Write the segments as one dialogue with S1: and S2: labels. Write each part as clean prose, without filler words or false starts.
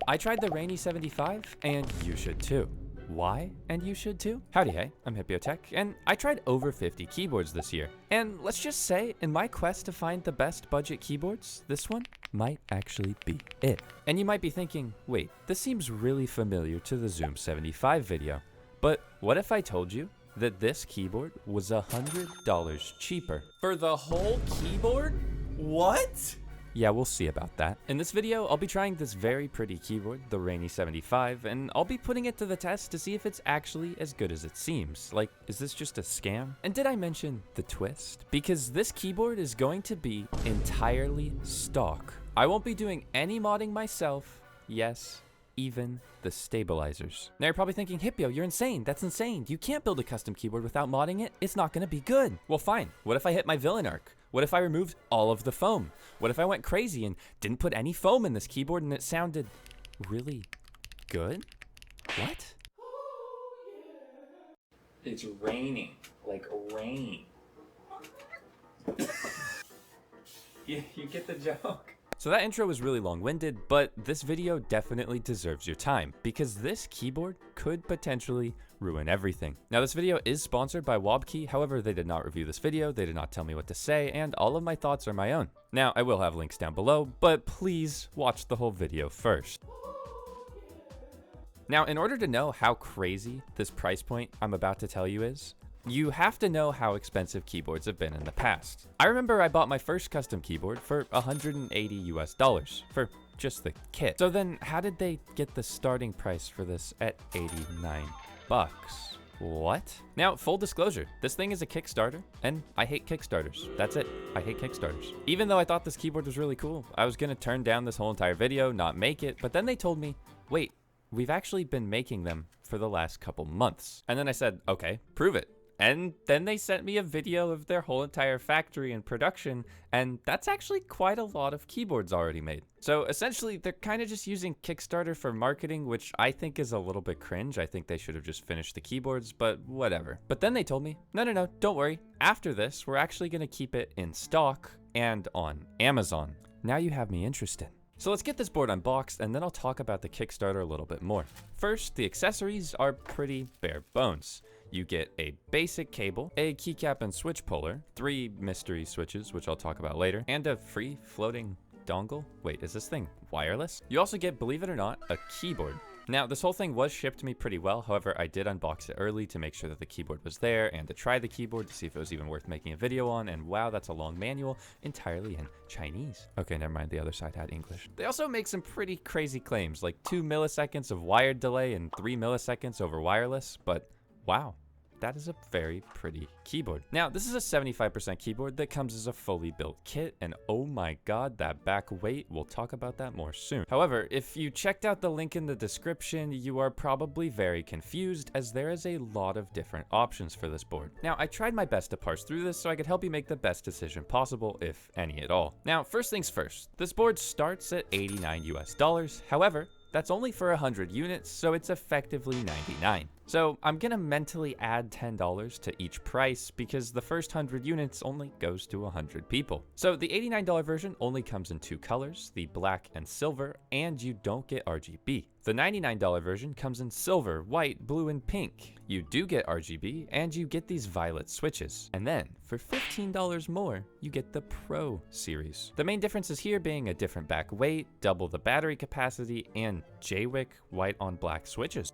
S1: I tried the Rainy 75, and you should too. Why? And you should too? Howdy hey, I'm Hipyo, and I tried over 50 keyboards this year. And let's just say, in my quest to find the best budget keyboards, this one might actually be it. And you might be thinking, wait, this seems really familiar to the Zoom 75 video. But what if I told you that this keyboard was $100 cheaper? For the whole keyboard? What? Yeah, we'll see about that. In this video, I'll be trying this very pretty keyboard, the Rainy 75, and I'll be putting it to the test to see if it's actually as good as it seems. Like, is this just a scam? And did I mention the twist? Because this keyboard is going to be entirely stock. I won't be doing any modding myself. Yes, even the stabilizers. Now you're probably thinking, Hipyo, you're insane. That's insane. You can't build a custom keyboard without modding it. It's not gonna be good. Well, fine. What if I hit my villain arc? What if I removed all of the foam? What if I went crazy and didn't put any foam in this keyboard and it sounded really good? What? It's raining, like rain. You get the joke. So that intro was really long-winded, but this video definitely deserves your time because this keyboard could potentially ruin everything. Now this video is sponsored by WOBKEY, however they did not review this video, they did not tell me what to say, and all of my thoughts are my own. Now I will have links down below, but please watch the whole video first. Now in order to know how crazy this price point I'm about to tell you is, you have to know how expensive keyboards have been in the past. I remember I bought my first custom keyboard for $180 US for just the kit. So then how did they get the starting price for this at 89 bucks? What? Now, full disclosure, this thing is a Kickstarter, and I hate Kickstarters. That's it. I hate Kickstarters. Even though I thought this keyboard was really cool, I was gonna turn down this whole entire video, not make it, but then they told me, wait, we've actually been making them for the last couple months. And then I said, okay, prove it. And then they sent me a video of their whole entire factory and production, and that's actually quite a lot of keyboards already made. So essentially, they're kind of just using Kickstarter for marketing, which I think is a little bit cringe. I think they should have just finished the keyboards, but whatever. But then they told me, no, don't worry. After this, we're actually gonna keep it in stock and on Amazon. Now you have me interested. So let's get this board unboxed and then I'll talk about the Kickstarter a little bit more. First, the accessories are pretty bare bones. You get a basic cable, a keycap and switch puller, 3 mystery switches, which I'll talk about later, and a free floating dongle. Wait, is this thing wireless? You also get, believe it or not, a keyboard. Now, this whole thing was shipped to me pretty well. However, I did unbox it early to make sure that the keyboard was there and to try the keyboard to see if it was even worth making a video on. And wow, that's a long manual entirely in Chinese. Okay, never mind. The other side had English. They also make some pretty crazy claims, like 2 milliseconds of wired delay and 3 milliseconds over wireless. But wow, that is a very pretty keyboard. Now, this is a 75% keyboard that comes as a fully built kit, and oh my god, that back weight, we'll talk about that more soon. However, if you checked out the link in the description, you are probably very confused as there is a lot of different options for this board. Now, I tried my best to parse through this so I could help you make the best decision possible, if any at all. Now, first things first, this board starts at $89 US. However, that's only for 100 units, so it's effectively $99. So I'm gonna mentally add $10 to each price because the first 100 units only goes to 100 people. So the $89 version only comes in 2 colors, the black and silver, and you don't get RGB. The $99 version comes in silver, white, blue, and pink. You do get RGB, and you get these violet switches. And then, for $15 more, you get the Pro series. The main differences here being a different back weight, double the battery capacity, and JWIC white on black switches.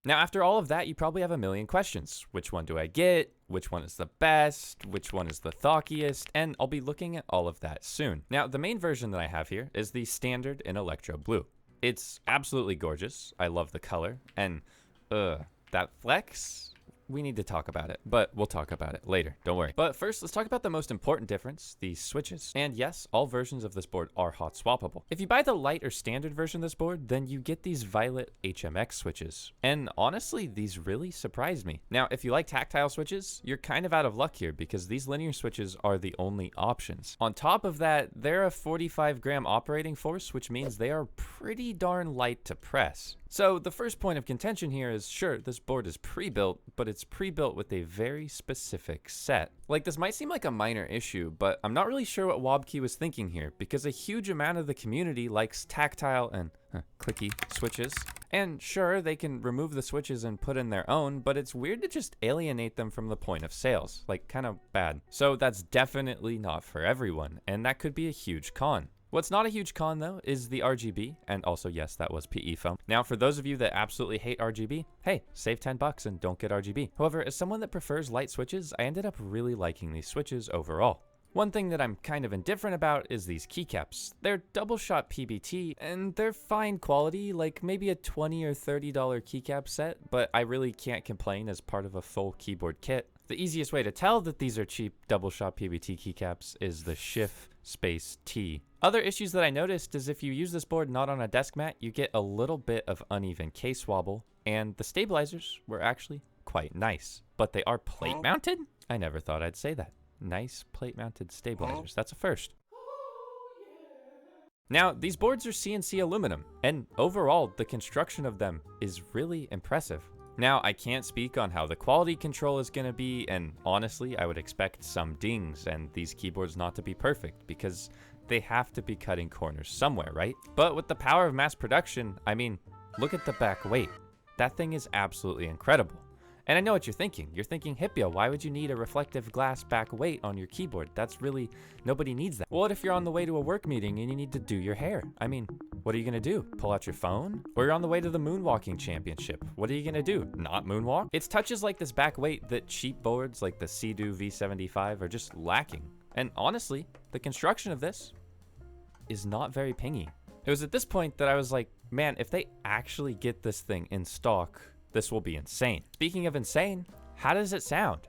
S1: Now, after all of that, you probably have a million questions. Which one do I get? Which one is the best? Which one is the thockiest? And I'll be looking at all of that soon. Now, the main version that I have here is the standard in electro blue. It's absolutely gorgeous. I love the color. And, that flex? We need to talk about it, but we'll talk about it later, don't worry. But first, let's talk about the most important difference, the switches. And yes, all versions of this board are hot swappable. If you buy the light or standard version of this board, then you get these violet HMX switches. And honestly, these really surprised me. Now, if you like tactile switches, you're kind of out of luck here because these linear switches are the only options. On top of that, they're a 45 gram operating force, which means they are pretty darn light to press. So the first point of contention here is, sure, this board is pre-built, but it's pre-built with a very specific set. Like, this might seem like a minor issue, but I'm not really sure what WOBKEY was thinking here, because a huge amount of the community likes tactile and clicky switches. And sure, they can remove the switches and put in their own, but it's weird to just alienate them from the point of sales. Like, kind of bad. So that's definitely not for everyone, and that could be a huge con. What's not a huge con though is the RGB, and also yes, that was PE foam. Now for those of you that absolutely hate RGB, hey, save 10 bucks and don't get RGB. However, as someone that prefers light switches, I ended up really liking these switches overall. One thing that I'm kind of indifferent about is these keycaps. They're double shot PBT and they're fine quality, like maybe a $20 or $30 keycap set, but I really can't complain as part of a full keyboard kit. The easiest way to tell that these are cheap double shot PBT keycaps is the shift space T. Other issues that I noticed is if you use this board not on a desk mat, you get a little bit of uneven case wobble, and the stabilizers were actually quite nice. But they are plate mounted? I never thought I'd say that. Nice plate mounted stabilizers, that's a first. Now, these boards are CNC aluminum, and overall, the construction of them is really impressive. Now, I can't speak on how the quality control is going to be, and honestly, I would expect some dings and these keyboards not to be perfect, because they have to be cutting corners somewhere, right? But with the power of mass production, I mean, look at the back weight. That thing is absolutely incredible. And I know what you're thinking. You're thinking, Hipyo, why would you need a reflective glass back weight on your keyboard? That's really, nobody needs that. Well, what if you're on the way to a work meeting and you need to do your hair? I mean, what are you gonna do? Pull out your phone? Or you're on the way to the moonwalking championship. What are you gonna do? Not moonwalk? It's touches like this back weight that cheap boards like the Sea-Doo V75 are just lacking. And honestly, the construction of this is not very pingy. It was at this point that I was like, man, if they actually get this thing in stock, this will be insane. Speaking of insane, how does it sound?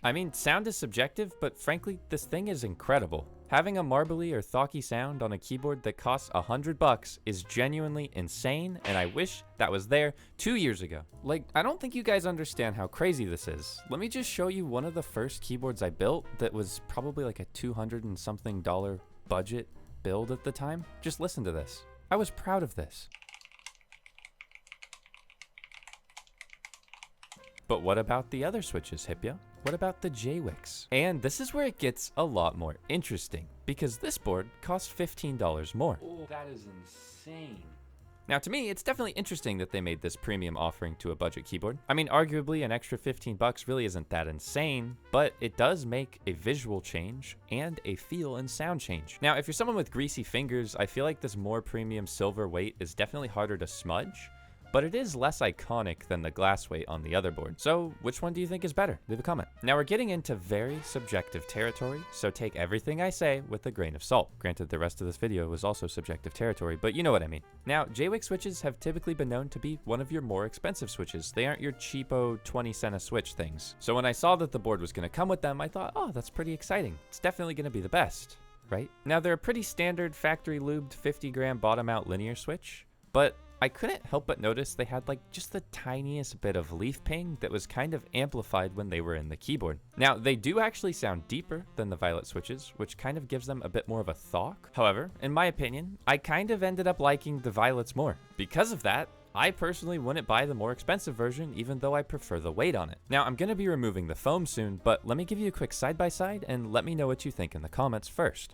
S1: I mean, sound is subjective, but frankly, this thing is incredible. Having a marbly or thocky sound on a keyboard that costs $100 is genuinely insane, and I wish that was there 2 years ago. Like, I don't think you guys understand how crazy this is. Let me just show you one of the first keyboards I built that was probably like a $200 and something budget build at the time. Just listen to this. I was proud of this. But what about the other switches, Hipyo? What about the JWICs? And this is where it gets a lot more interesting, because this board costs $15 more.
S2: Oh, that is insane.
S1: Now to me, it's definitely interesting that they made this premium offering to a budget keyboard. I mean, arguably an extra 15 bucks really isn't that insane, but it does make a visual change and a feel and sound change. Now, if you're someone with greasy fingers, I feel like this more premium silver weight is definitely harder to smudge, but it is less iconic than the glass weight on the other board. So which one do you think is better? Leave a comment. Now we're getting into very subjective territory, so take everything I say with a grain of salt. Granted, the rest of this video was also subjective territory, but you know what I mean. Now, JWIC switches have typically been known to be one of your more expensive switches. They aren't your cheapo 20 cent a switch things. So when I saw that the board was gonna come with them, I thought, oh, that's pretty exciting. It's definitely gonna be the best, right? Now they're a pretty standard factory lubed 50 gram bottom out linear switch, but I couldn't help but notice they had like just the tiniest bit of leaf ping that was kind of amplified when they were in the keyboard. Now, they do actually sound deeper than the violet switches, which kind of gives them a bit more of a thwack. However, in my opinion, I kind of ended up liking the violets more. Because of that, I personally wouldn't buy the more expensive version, even though I prefer the weight on it. Now, I'm going to be removing the foam soon, but let me give you a quick side-by-side and let me know what you think in the comments first.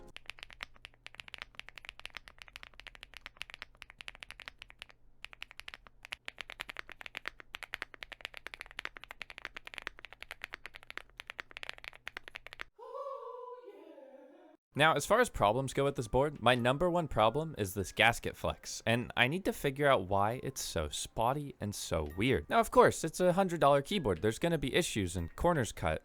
S1: Now, as far as problems go with this board, my number one problem is this gasket flex, and I need to figure out why it's so spotty and so weird. Now, of course, it's a $100 keyboard. There's gonna be issues and corners cut,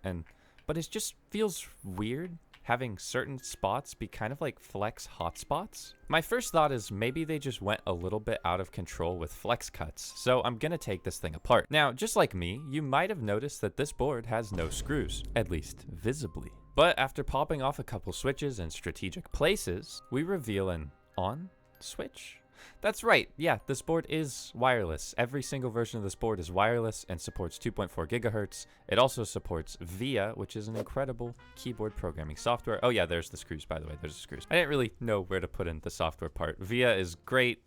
S1: but it just feels weird having certain spots be kind of like flex hotspots. My first thought is maybe they just went a little bit out of control with flex cuts, so I'm gonna take this thing apart. Now, just like me, you might have noticed that this board has no screws, at least visibly. But after popping off a couple switches in strategic places, we reveal an on switch. That's right, yeah, this board is wireless. Every single version of this board is wireless and supports 2.4 gigahertz. It also supports VIA, which is an incredible keyboard programming software. Oh yeah, there's the screws, by the way, there's the screws. I didn't really know where to put in the software part. VIA is great,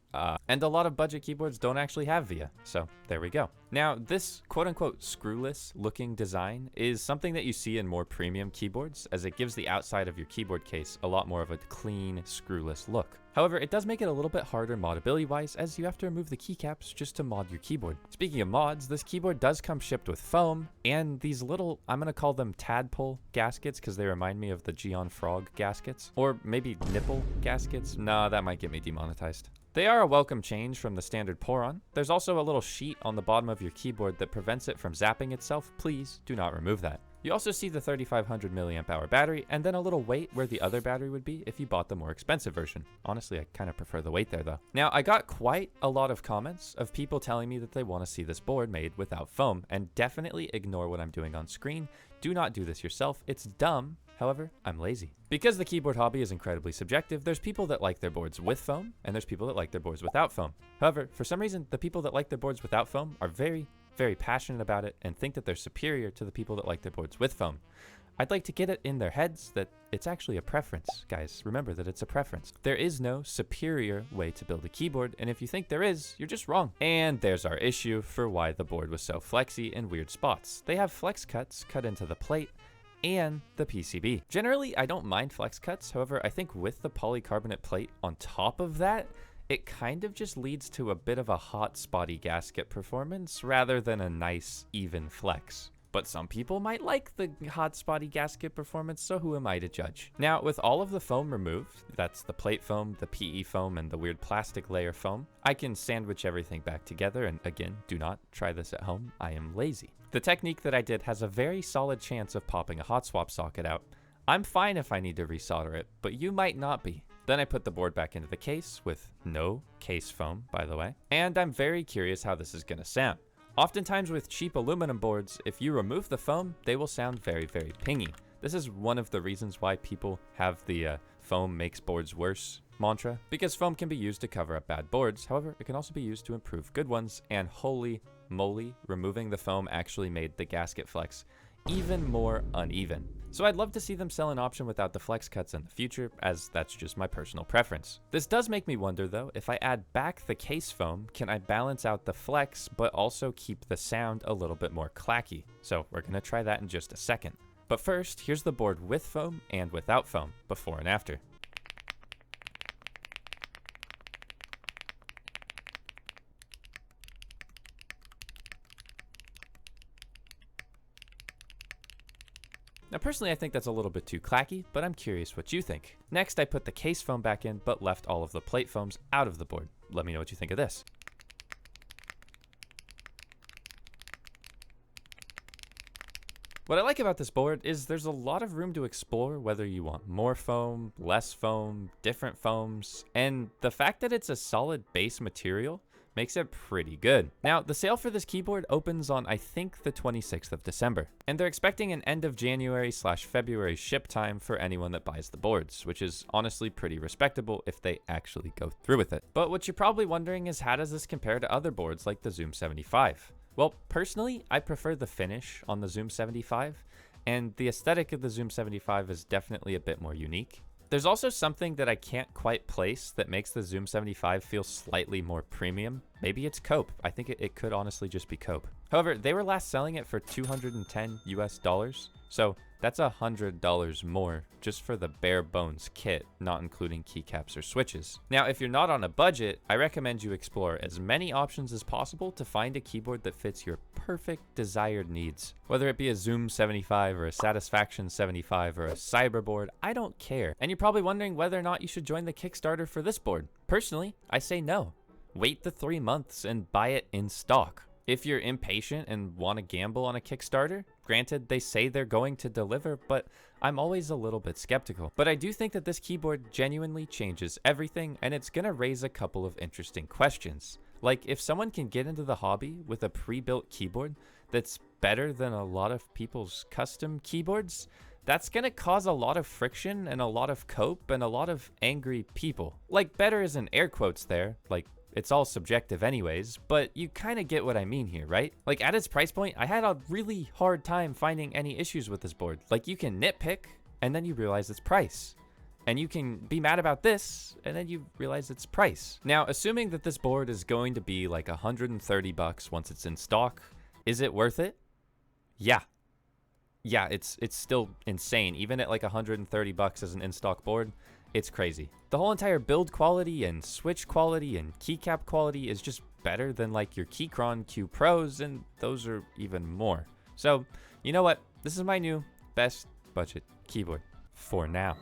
S1: and a lot of budget keyboards don't actually have VIA, so there we go. Now, this quote-unquote screwless looking design is something that you see in more premium keyboards, as it gives the outside of your keyboard case a lot more of a clean, screwless look. However, it does make it a little bit harder modability-wise, as you have to remove the keycaps just to mod your keyboard. Speaking of mods, this keyboard does come shipped with foam, and these little, I'm gonna call them tadpole gaskets, because they remind me of the Geon Frog gaskets. Or maybe nipple gaskets? Nah, that might get me demonetized. They are a welcome change from the standard pour-on. There's also a little sheet on the bottom of your keyboard that prevents it from zapping itself. Please do not remove that. You also see the 3500 milliamp hour battery, and then a little weight where the other battery would be if you bought the more expensive version. Honestly, I kind of prefer the weight there though. Now, I got quite a lot of comments of people telling me that they want to see this board made without foam, and definitely ignore what I'm doing on screen. Do not do this yourself, it's dumb. However, I'm lazy. Because the keyboard hobby is incredibly subjective, there's people that like their boards with foam, and there's people that like their boards without foam. However, for some reason, the people that like their boards without foam are very passionate about it and think that they're superior to the people that like their boards with foam. I'd like to get it in their heads that it's actually a preference. Guys, remember that it's a preference. There is no superior way to build a keyboard, and if you think there is, you're just wrong. And there's our issue for why the board was so flexy in weird spots. They have flex cuts cut into the plate and the PCB. Generally, I don't mind flex cuts. However, I think with the polycarbonate plate on top of that, it kind of just leads to a bit of a hot spotty gasket performance rather than a nice even flex. But some people might like the hot spotty gasket performance, so who am I to judge? Now, with all of the foam removed, that's the plate foam, the PE foam, and the weird plastic layer foam, I can sandwich everything back together, and again, do not try this at home, I am lazy. The technique that I did has a very solid chance of popping a hot swap socket out. I'm fine if I need to resolder it, but you might not be. Then I put the board back into the case, with no case foam, by the way, and I'm very curious how this is gonna sound. Oftentimes with cheap aluminum boards, if you remove the foam, they will sound very pingy. This is one of the reasons why people have the foam makes boards worse mantra, because foam can be used to cover up bad boards. However, it can also be used to improve good ones, and holy moly, removing the foam actually made the gasket flex even more uneven. So I'd love to see them sell an option without the flex cuts in the future, as that's just my personal preference. This does make me wonder though, if I add back the case foam, can I balance out the flex but also keep the sound a little bit more clacky? So we're gonna try that in just a second. But first, here's the board with foam and without foam, before and after. Now personally I think that's a little bit too clacky, but I'm curious what you think. Next I put the case foam back in, but left all of the plate foams out of the board. Let me know what you think of this. What I like about this board is there's a lot of room to explore, whether you want more foam, less foam, different foams, and the fact that it's a solid base material makes it pretty good. Now, the sale for this keyboard opens on, I think, the 26th of December, and they're expecting an end of January/February ship time for anyone that buys the boards, which is honestly pretty respectable if they actually go through with it. But what you're probably wondering is, how does this compare to other boards like the Zoom 75? Well, personally, I prefer the finish on the Zoom 75, and the aesthetic of the Zoom 75 is definitely a bit more unique. There's also something that I can't quite place that makes the Zoom 75 feel slightly more premium. Maybe it's cope. I think it could honestly just be cope. However, they were last selling it for $210 US, so that's $100 more just for the bare bones kit, not including keycaps or switches. Now, if you're not on a budget, I recommend you explore as many options as possible to find a keyboard that fits your perfect desired needs. Whether it be a Zoom 75 or a Satisfaction 75 or a Cyberboard, I don't care. And you're probably wondering whether or not you should join the Kickstarter for this board. Personally, I say no. Wait the 3 months and buy it in stock. If you're impatient and want to gamble on a Kickstarter, granted they say they're going to deliver, but I'm always a little bit skeptical. But I do think that this keyboard genuinely changes everything, and it's gonna raise a couple of interesting questions. Like, if someone can get into the hobby with a pre-built keyboard that's better than a lot of people's custom keyboards, that's gonna cause a lot of friction and a lot of cope and a lot of angry people. Like, better is in air quotes there, like, it's all subjective anyways, but you kind of get what I mean here, right? Like, at its price point, I had a really hard time finding any issues with this board. Like, you can nitpick, and then you realize its price. And you can be mad about this, and then you realize its price. Now, assuming that this board is going to be like $130 once it's in stock, is it worth it? Yeah. Yeah, it's still insane. Even at like $130 as an in-stock board, it's crazy. The whole entire build quality and switch quality and keycap quality is just better than like your Keychron Q Pros, and those are even more. So, you know what? This is my new best budget keyboard for now.